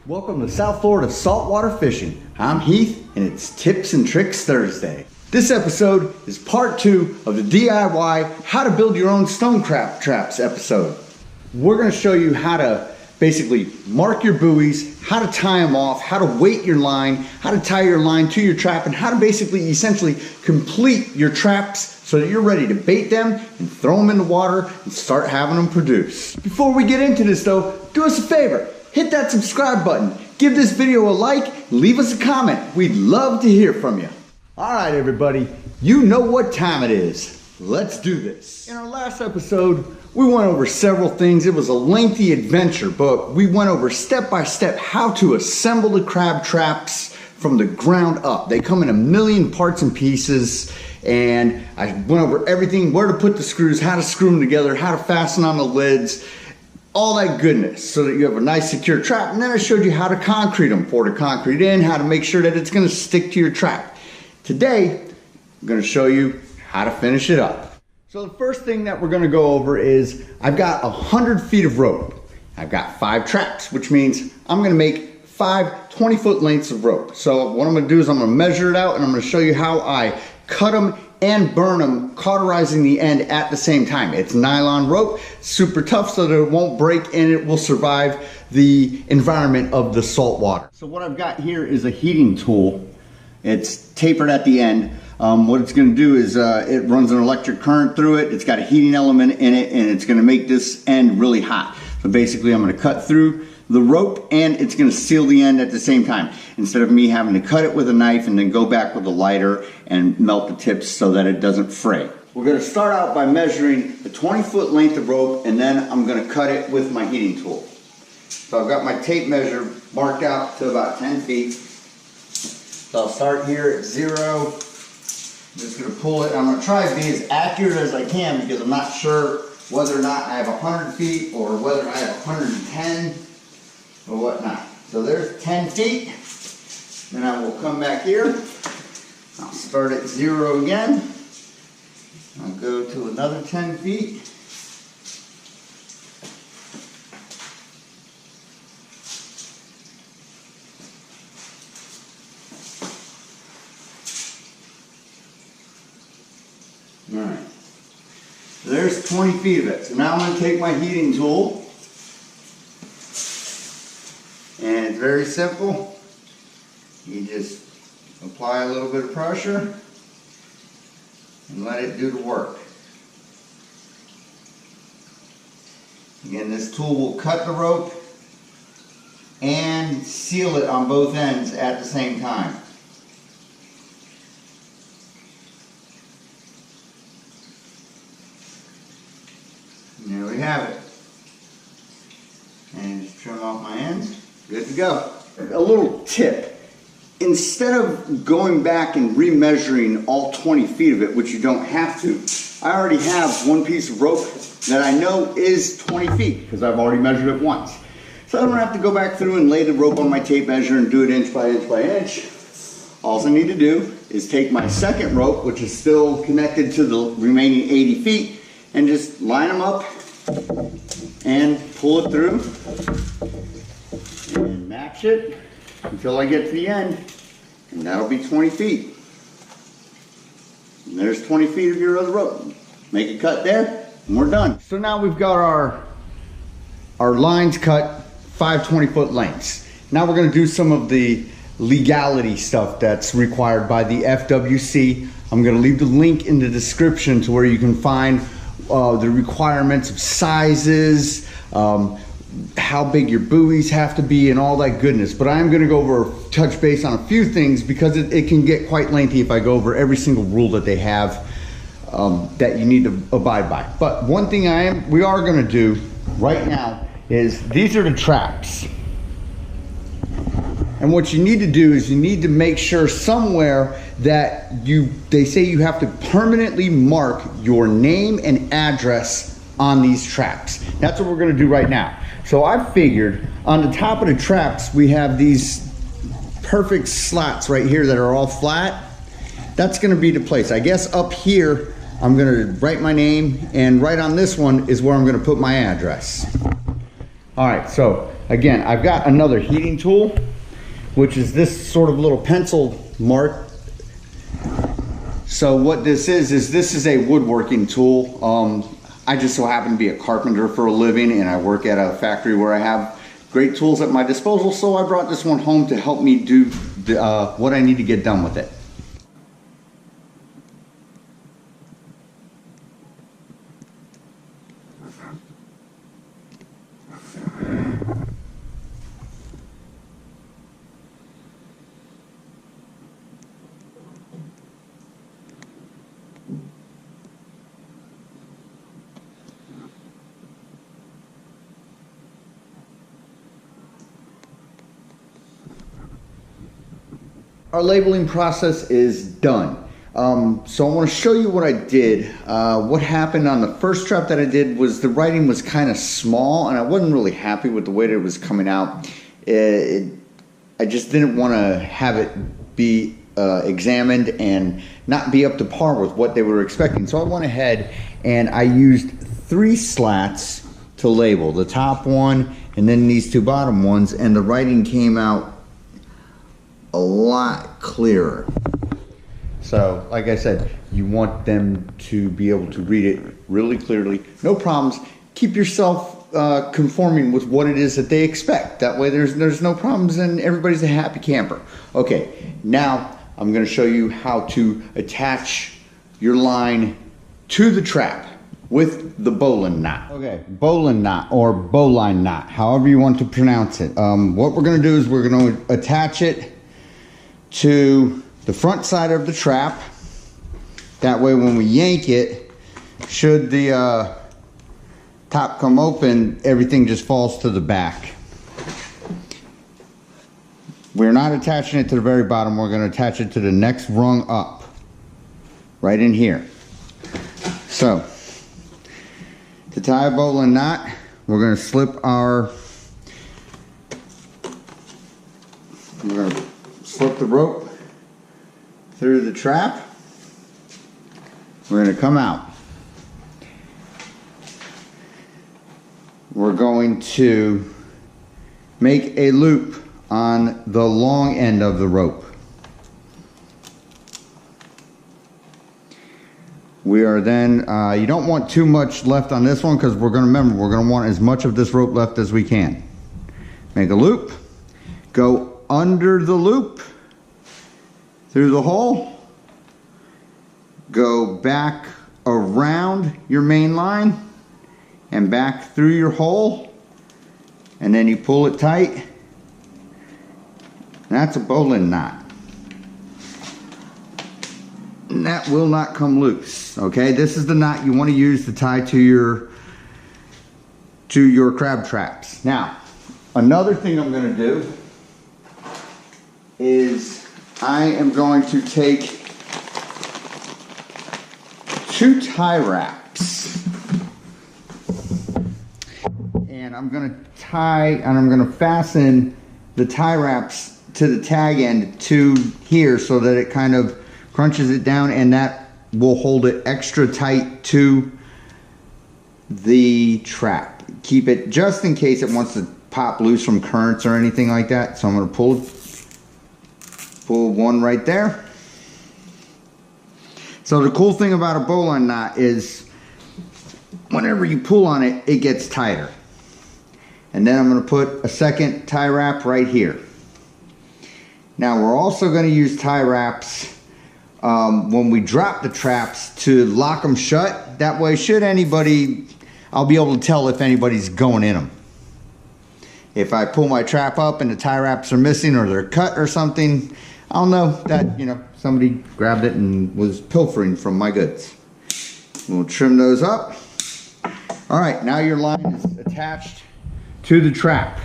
Welcome to South Florida Saltwater Fishing. I'm Heath and it's Tips and Tricks Thursday. This episode is part 2 of the DIY How to Build Your Own Stone Crab Traps episode. We're going to show you how to basically mark your buoys, how to tie them off, how to weight your line, how to tie your line to your trap, and how to basically essentially complete your traps so that you're ready to bait them and throw them in the water and start having them produce. Before we get into this though, do us a favor. Hit that subscribe button, give this video a like, leave us a comment. We'd love to hear from you. All right, everybody, you know what time it is. Let's do this. In our last episode, we went over several things. It was a lengthy adventure, but we went over step by step how to assemble the crab traps from the ground up. They come in a million parts and pieces, and I went over everything, where to put the screws, how to screw them together, how to fasten on the lids, all that goodness so that you have a nice secure trap. And then I showed you how to concrete them, pour the concrete in, how to make sure that it's gonna stick to your trap. Today, I'm gonna show you how to finish it up. So the first thing that we're gonna go over is I've got 100 feet of rope. I've got 5 traps, which means I'm gonna make 5 20-foot lengths of rope. So what I'm gonna do is I'm gonna measure it out and I'm gonna show you how I cut them and burn them, cauterizing the end at the same time. It's nylon rope, super tough so that it won't break and it will survive the environment of the salt water. So what I've got here is a heating tool. It's tapered at the end. What it's going to do is it runs an electric current through it. It's got a heating element in it and it's going to make this end really hot. So basically I'm going to cut through the rope and it's going to seal the end at the same time, instead of me having to cut it with a knife and then go back with a lighter and melt the tips so that it doesn't fray. We're going to start out by measuring the 20-foot length of rope, and then I'm going to cut it with my heating tool. So I've got my tape measure marked out to about 10 feet. So I'll start here at 0. I'm just going to pull it. I'm going to try to be as accurate as I can because I'm not sure whether or not I have 100 feet or whether I have 110 or whatnot. So there's 10 feet. Then I will come back here. I'll start at 0 again. I'll go to another 10 feet. Alright, so there's 20 feet of it. So now I'm going to take my heating tool, and it's very simple. You just apply a little bit of pressure and let it do the work. Again, this tool will cut the rope and seal it on both ends at the same time. There we have it. And just trim off my ends. Good to go. A little tip. Instead of going back and remeasuring all 20 feet of it, which you don't have to, I already have one piece of rope that I know is 20 feet because I've already measured it once. So I don't have to go back through and lay the rope on my tape measure and do it inch by inch by inch. All I need to do is take my second rope, which is still connected to the remaining 80 feet, and just line them up and pull it through and match it until I get to the end, and that'll be 20 feet. And there's 20 feet of your other rope. Make a cut there and we're done. So now we've got our lines cut, 5 20-foot lengths. Now we're going to do some of the legality stuff that's required by the FWC. I'm going to leave the link in the description to where you can find the requirements of sizes, how big your buoys have to be, and all that goodness. But I am going to go over, touch base on a few things because it can get quite lengthy if I go over every single rule that they have that you need to abide by. But one thing we are going to do right now is these are the traps. And what you need to do is you need to make sure somewhere that they say you have to permanently mark your name and address on these traps. That's what we're going to do right now. So I figured on the top of the traps we have these perfect slots right here that are all flat. That's going to be the place. I guess up here I'm going to write my name, and right on this one is where I'm going to put my address. All right, so again, I've got another heating tool, which is this sort of little pencil mark. So what this is a woodworking tool. I just so happen to be a carpenter for a living, and I work at a factory where I have great tools at my disposal, so I brought this one home to help me do what I need to get done with it. Our labeling process is done. So I want to show you what I did. What happened on the first trap that I did was the writing was kind of small, and I wasn't really happy with the way that it was coming out. I just didn't want to have it be examined and not be up to par with what they were expecting. So I went ahead and I used 3 slats to label, the top one and then these 2 bottom ones, and the writing came out a lot clearer. So like I said, you want them to be able to read it really clearly, no problems. Keep yourself conforming with what it is that they expect. That way there's no problems and everybody's a happy camper. Okay, now I'm going to show you how to attach your line to the trap with the bowline knot. Okay, bowline knot or bowline knot, however you want to pronounce it. What we're going to do is we're going to attach it to the front side of the trap. That way when we yank it, should the top come open, everything just falls to the back. We're not attaching it to the very bottom, we're going to attach it to the next rung up, right in here. So, to tie a bowline knot, we're going to slip the rope through the trap. We're going to come out. We're going to make a loop on the long end of the rope. We are then, you don't want too much left on this one because we're going to remember, we're going to want as much of this rope left as we can. Make a loop, go under the loop, through the hole, go back around your main line and back through your hole, and then you pull it tight. That's a bowline knot. And that will not come loose. Okay, this is the knot you want to use to tie to your crab traps. Now, another thing I'm going to do is I am going to take 2 tie wraps, and I'm going to fasten the tie wraps to the tag end to here so that it kind of crunches it down, and that will hold it extra tight to the trap. Keep it just in case it wants to pop loose from currents or anything like that. So I'm going to pull one right there. So the cool thing about a bowline knot is whenever you pull on it, it gets tighter. And then I'm going to put a second tie wrap right here. Now we're also going to use tie wraps when we drop the traps to lock them shut. That way, should anybody, I'll be able to tell if anybody's going in them. If I pull my trap up and the tie wraps are missing or they're cut or something, I'll know that, you know, somebody grabbed it and was pilfering from my goods. We'll trim those up. All right, now your line is attached to the trap.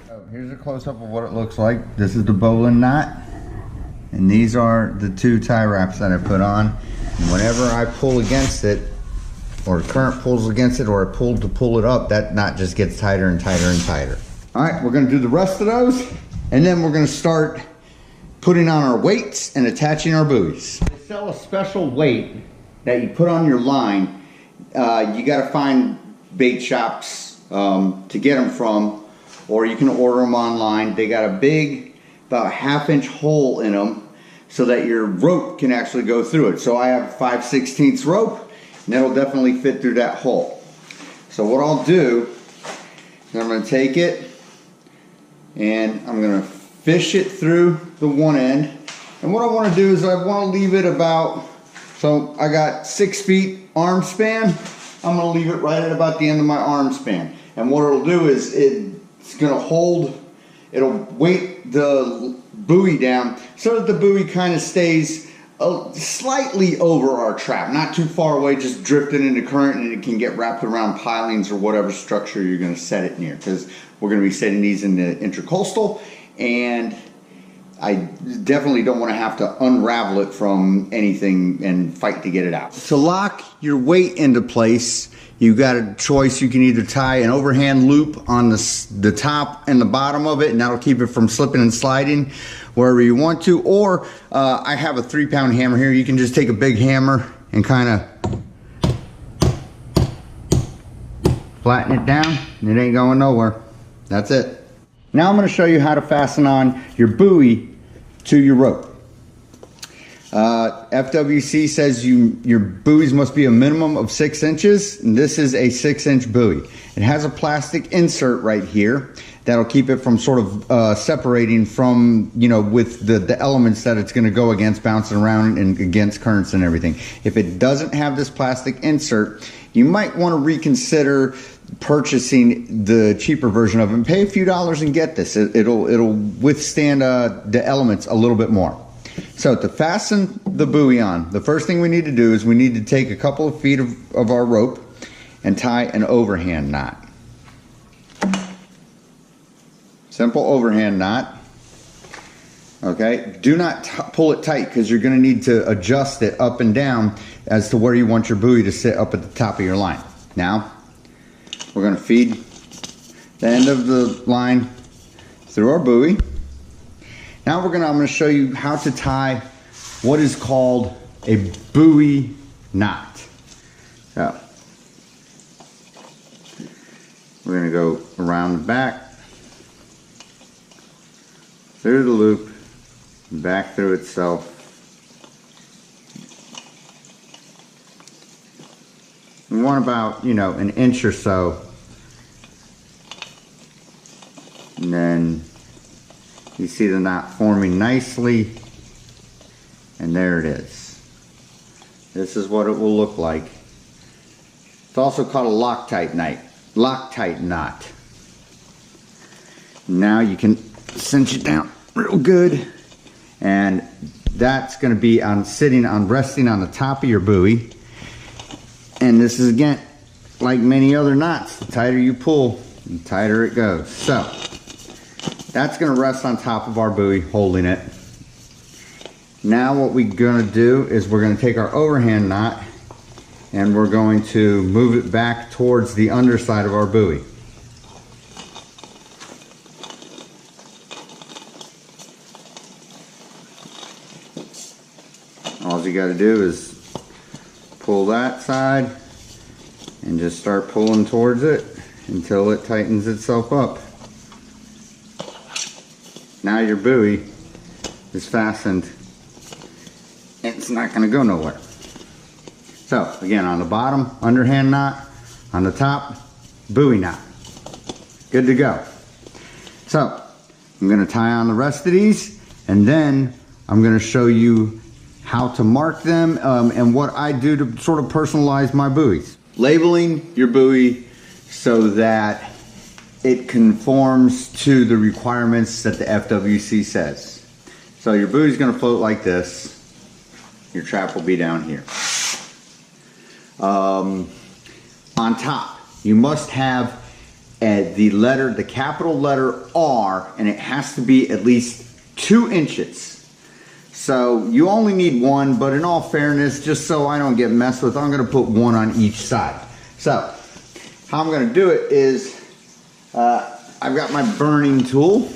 So here's a close-up of what it looks like. This is the bowline knot, and these are the 2 tie wraps that I put on. And whenever I pull against it, or the current pulls against it, or I pull to pull it up, that knot just gets tighter and tighter and tighter. All right, we're gonna do the rest of those, and then we're gonna start putting on our weights and attaching our buoys. They sell a special weight that you put on your line. You gotta find bait shops to get them from, or you can order them online. They got a big, about 1/2 inch hole in them so that your rope can actually go through it. So I have 5/16 rope, and that'll definitely fit through that hole. So what I'll do is I'm going to take it and I'm going to fish it through the one end. And what I want to do is I want to leave it about, so I got 6 feet arm span. I'm going to leave it right at about the end of my arm span. And what it'll do is it's going to hold, it'll weight the buoy down so that the buoy kind of stays slightly over our trap, not too far away, just drifting into current, and it can get wrapped around pilings or whatever structure you're going to set it near, because we're going to be setting these in the intercoastal, and I definitely don't want to have to unravel it from anything and fight to get it out. To lock your weight into place, you got a choice. You can either tie an overhand loop on the top and the bottom of it, and that'll keep it from slipping and sliding wherever you want to, or I have a 3-pound hammer here. You can just take a big hammer and kind of flatten it down, and it ain't going nowhere. That's it. Now I'm going to show you how to fasten on your buoy to your rope. FWC says your buoys must be a minimum of 6 inches, and this is a 6-inch buoy. It has a plastic insert right here that'll keep it from sort of separating from, you know, with the elements that it's going to go against, bouncing around and against currents and everything. If it doesn't have this plastic insert, you might want to reconsider purchasing the cheaper version of it and pay a few dollars and get this. It'll withstand the elements a little bit more. So to fasten the buoy on, the first thing we need to do is we need to take a couple of feet of our rope and tie an overhand knot. Simple overhand knot. Okay, do not pull it tight, because you're going to need to adjust it up and down as to where you want your buoy to sit up at the top of your line. Now, we're going to feed the end of the line through our buoy. Now I'm going to show you how to tie what is called a buoy knot. So, we're going to go around the back, through the loop, back through itself. We want about, you know, an inch or so, and then you see the knot forming nicely, and there it is. This is what it will look like. It's also called a Loctite knot. Now you can cinch it down real good, and that's going to be resting on the top of your buoy. And this is, again, like many other knots. The tighter you pull, the tighter it goes. So that's going to rest on top of our buoy, holding it. Now what we're going to do is we're going to take our overhand knot and we're going to move it back towards the underside of our buoy. All you got to do is pull that side and just start pulling towards it until it tightens itself up. Now your buoy is fastened and it's not going to go nowhere. So again, on the bottom, underhand knot. On the top, buoy knot. Good to go. So I'm going to tie on the rest of these, and then I'm going to show you how to mark them and what I do to sort of personalize my buoys. Labeling your buoy so that it conforms to the requirements that the FWC says. So your buoy is going to float like this. Your trap will be down here. On top, you must have the capital letter R, and it has to be at least 2 inches. So you only need one, but in all fairness, just so I don't get messed with, I'm going to put one on each side. So how I'm going to do it is I've got my burning tool,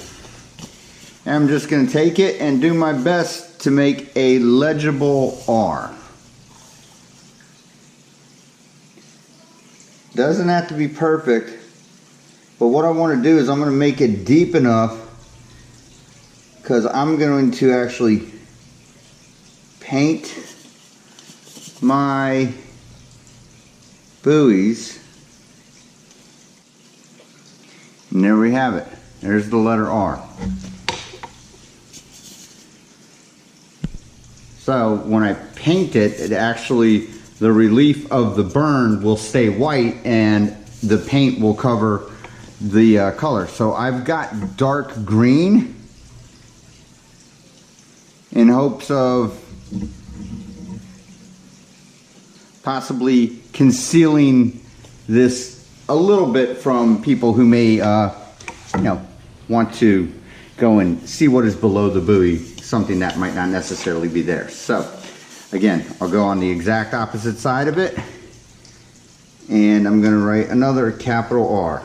and I'm just going to take it and do my best to make a legible R. Doesn't have to be perfect, But what I want to do is I'm going to make it deep enough, because I'm going to actually paint my buoys. And there we have it. There's the letter R. So when I paint it, it actually, the relief of the burn will stay white and the paint will cover the color. So I've got dark green in hopes of possibly concealing this a little bit from people who may want to go and see what is below the buoy, something that might not necessarily be there. So again, I'll go on the exact opposite side of it, and I'm going to write another capital R.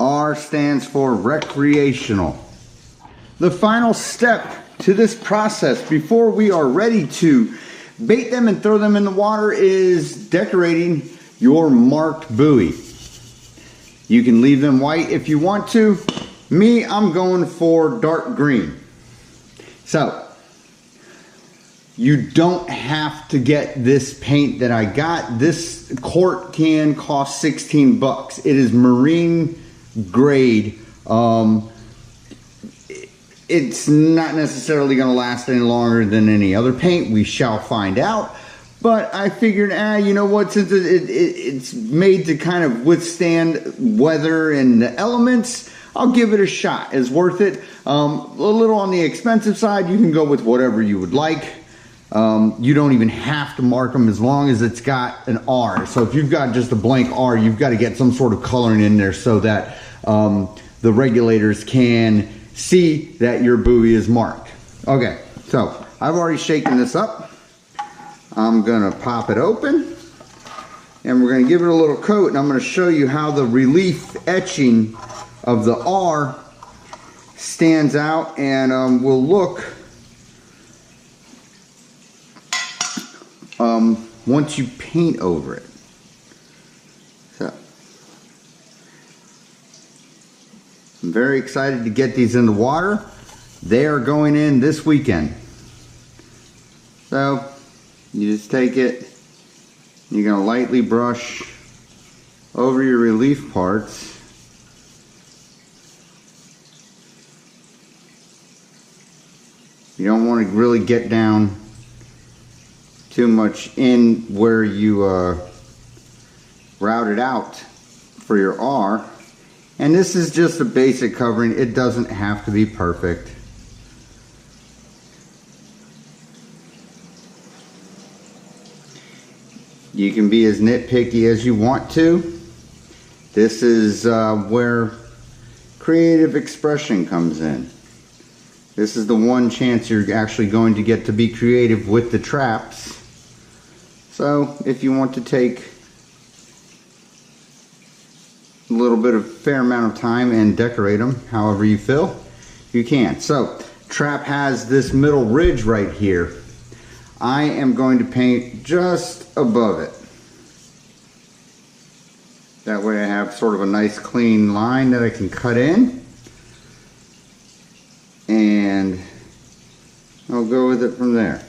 R stands for recreational. The final step to this process before we are ready to bait them and throw them in the water is decorating your marked buoy. You can leave them white if you want to. Me, I'm going for dark green. So, you don't have to get this paint that I got. This quart can cost 16 bucks. It is marine grade. It's not necessarily going to last any longer than any other paint. We shall find out. But I figured, you know what, since it's made to kind of withstand weather and the elements, I'll give it a shot. It's worth it. A little on the expensive side. You can go with whatever you would like. You don't even have to mark them as long as it's got an R. So if you've got just a blank R, you've got to get some sort of coloring in there so that the regulators can see that your buoy is marked. Okay, so I've already shaken this up. I'm gonna pop it open and we're gonna give it a little coat, and I'm gonna show you how the relief etching of the R stands out and will look once you paint over it. So I'm very excited to get these in the water. They are going in this weekend. So you just take it, you're going to lightly brush over your relief parts. You don't want to really get down too much in where you route it out for your R. And this is just a basic covering. It doesn't have to be perfect. You can be as nitpicky as you want to. This is where creative expression comes in. This is the one chance you're actually going to get to be creative with the traps. So if you want to take a little bit of fair amount of time and decorate them however you feel, you can. So trap has this middle ridge right here. I am going to paint just above it. That way I have sort of a nice clean line that I can cut in, and I'll go with it from there.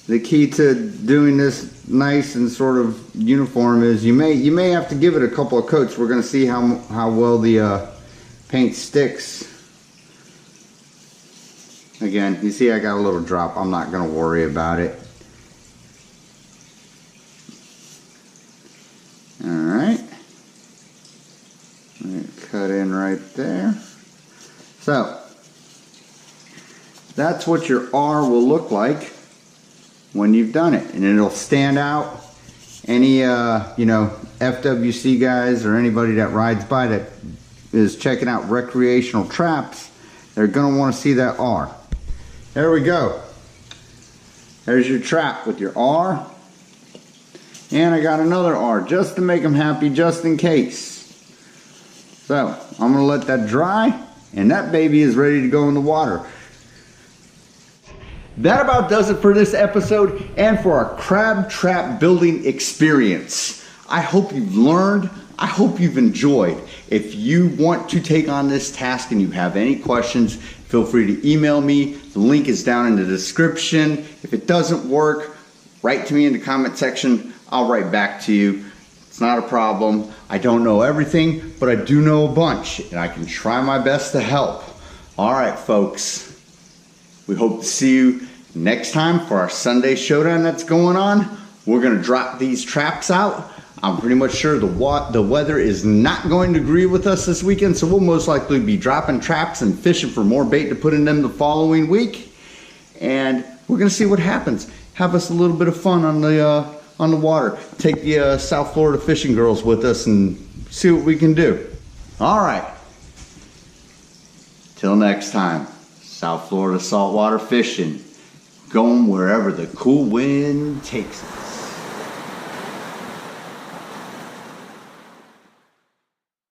The key to doing this nice and sort of uniform is you may have to give it a couple of coats. We're going to see how well the paint sticks. Again, you see I got a little drop. I'm not going to worry about it. Alright. Cut in right there. So, that's what your R will look like when you've done it, and it'll stand out. Any FWC guys or anybody that rides by that is checking out recreational traps, they're going to want to see that R. There we go. There's your trap with your R. And I got another R just to make them happy, just in case. So I'm gonna let that dry, and that baby is ready to go in the water. That about does it for this episode and for our crab trap building experience. I hope you've learned. I hope you've enjoyed. If you want to take on this task and you have any questions, feel free to email me. The link is down in the description. If it doesn't work, write to me in the comment section. I'll write back to you. It's not a problem. I don't know everything, but I do know a bunch, and I can try my best to help. All right, folks. We hope to see you next time for our Sunday showdown that's going on. We're gonna drop these traps out. I'm pretty much sure the weather is not going to agree with us this weekend, so we'll most likely be dropping traps and fishing for more bait to put in them the following week. And we're gonna see what happens. Have us a little bit of fun on the water. Take the South Florida fishing girls with us and see what we can do. All right. Till next time, South Florida saltwater fishing, going wherever the cool wind takes us.